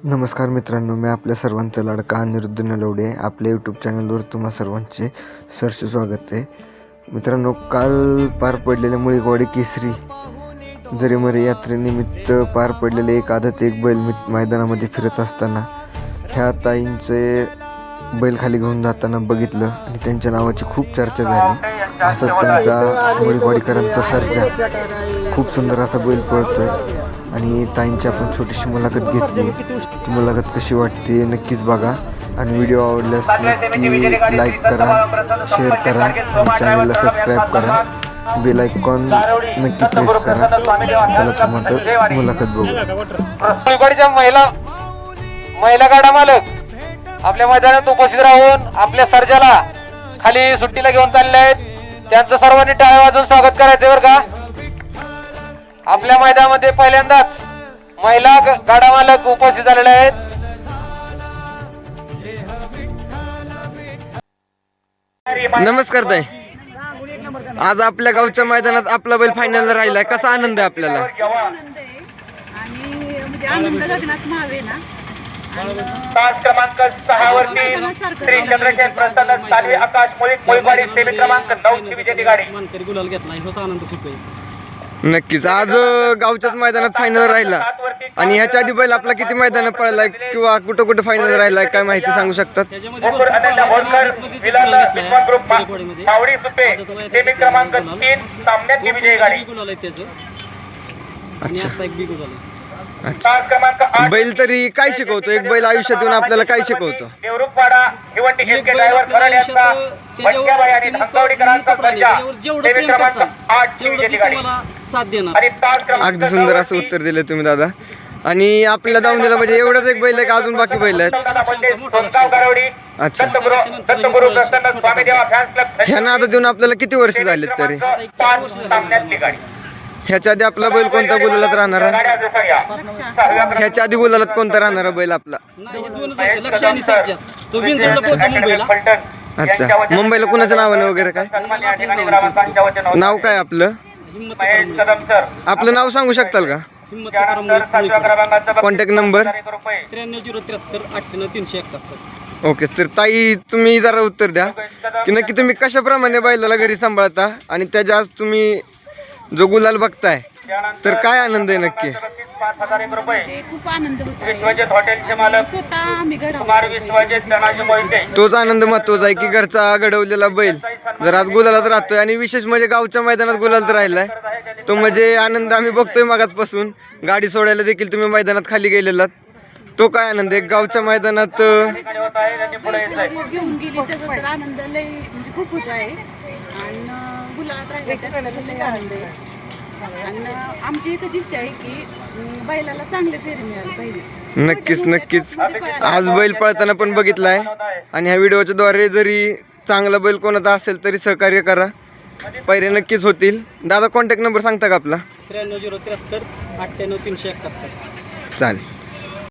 नमस्कार मित्रांनो, मी आपल्या सर्वांचा लाडका अनिरुद्ध नलवडे. आपल्या यूट्यूब चॅनलवर तुम्हा सर्वांचे सहर्ष स्वागत आहे. मित्रांनो, काल पार पडलेल्या मुळीकवाडी केसरी जरीमरे यात्रेनिमित्त पार पडलेले एक आदत एक बैल मैदानामध्ये फिरत असताना ह्या ताईंचे बैल खाली घेऊन जाताना बघितलं आणि त्यांच्या नावाची खूप चर्चा झाली. असं त्यांचा मुळीकवाडीकरांचा सर्जा खूप सुंदर असा बैल पळतोय आणि ताईंची आपण छोटीशी मुलाखत घेतली. ती मुलाखत कशी वाटते नक्कीच बघा आणि व्हिडिओ आवडल्यास नक्की लाईक करा, शेअर करा आणि चॅनलला सबस्क्राईब करा. बेल आयकॉन नक्की प्रेस करा. चला तुम्हाला मुलाखत बघू. महिला गाडा मालक आपल्या मैदानात उपस्थित राहून आपल्या सर्जाला खाली सुट्टीला घेऊन चालले आहेत. त्यांचं सर्वांनी टाळ्या वाजवून स्वागत करायचं बरं का. आपल्या मैदानामध्ये पहिल्यांदाच महिला गाडा मालक उपस्थित झालेले आहेत. नमस्कार ताई, आज आपल्या गावच्या मैदानात आपला बैल फायनलला राहिलाय. कसा आनंद आहे आपल्याला? तास क्रमांक 6 वरती श्री चंद्रशेखर प्रसन्न सालवी आकाश मुळीकवाडी सेमी क्रमांक 9 ची विजेती गाडी गुलाल घेतला. होता आनंद खूप आहे. नक्कीच आज गावच्याच मैदानात फायनल राहिला आणि ह्याच्या आधी बैल आपला किती मैदान पळलाय किंवा कुठं कुठं फायनल राहिलाय काय माहिती सांगू शकतात? मावडी सुपे सेमी क्रमांक 3 सामन्यात ही विजयी गाडी. अच्छा, बैल तरी काय शिकवतो? एक बैल आयुष्यात येऊन आपल्याला काय शिकवतो? देवरुखवाडा भिवंडी एसके ड्रायव्हर खराड यांचा बंट्याबाई आणि धक्कावडीकरांचा सर्जा सेमी क्रमांक 8 ची विजेती गाडी. अगदी सुंदर असं उत्तर दिलं तुम्ही दादा. आणि आपल्याला जाऊन दिलं म्हणजे एवढंच एक बैल आहे का अजून बाकी बैल आहेत? अच्छा, दत्तगुरु प्रसन्न स्वामी देवा फॅन्स क्लब ह्या नादात देऊन आपल्याला किती वर्ष झालीत तरी? 5 सामन्यातली गाडी. ह्याच्या आधी आपला बैल कोणता गुलालात राहणार? ह्याच्या आधी गुलालात कोणता राहणारा बैल आपला? अच्छा, मुंबईला कुणाच्या नावाने वगैरे काय नाव काय आपलं? आपलं नाव सांगू शकताल का? Contact number? 9303789371. ओके, तर ताई तुम्ही जरा उत्तर द्या की नक्की तुम्ही कशाप्रमाणे बैलाला घरी सांभाळता आणि त्याच्या आज तुम्ही जो गुलाल बघताय तर काय आनंद आहे नक्की? 5,000 रुपये. खूप आनंद होतो. विश्वजित हॉटेलचे मालक स्वतः आम्ही कुमार विश्वजित धनाजी मोहिते. तोच आनंद महत्वाचा आहे की घरचा घडवलेला बैल जर आज गुलालात राहतोय आणि विशेष म्हणजे गावच्या मैदानात गुलालात राहिलाय तो म्हणजे आनंद आम्ही बघतोय मागासपासून. गाडी सोडायला देखील तुम्ही मैदानात खाली गेलेलात, तो काय आनंद आहे गावच्या मैदानात? घेऊन गेली त्याचा तर आनंद लय म्हणजे खूप होत आहे आणि गुलाबात राहिल्याचा लय आनंद आहे. आणि आमची एकच इच्छा आहे की बैलाला चांगले फेरी मिळाले पाहिजे. नक्कीच नक्कीच. आज बैल पळताना पण बघितलाय आणि ह्या व्हिडिओच्या द्वारे जरी चांगला बैल कोणाचा असेल तरी सहकार्य करा, पैरे नक्कीच होतील. दादा कॉन्टॅक्ट नंबर सांगता का आपला? 9303789371. चालेल.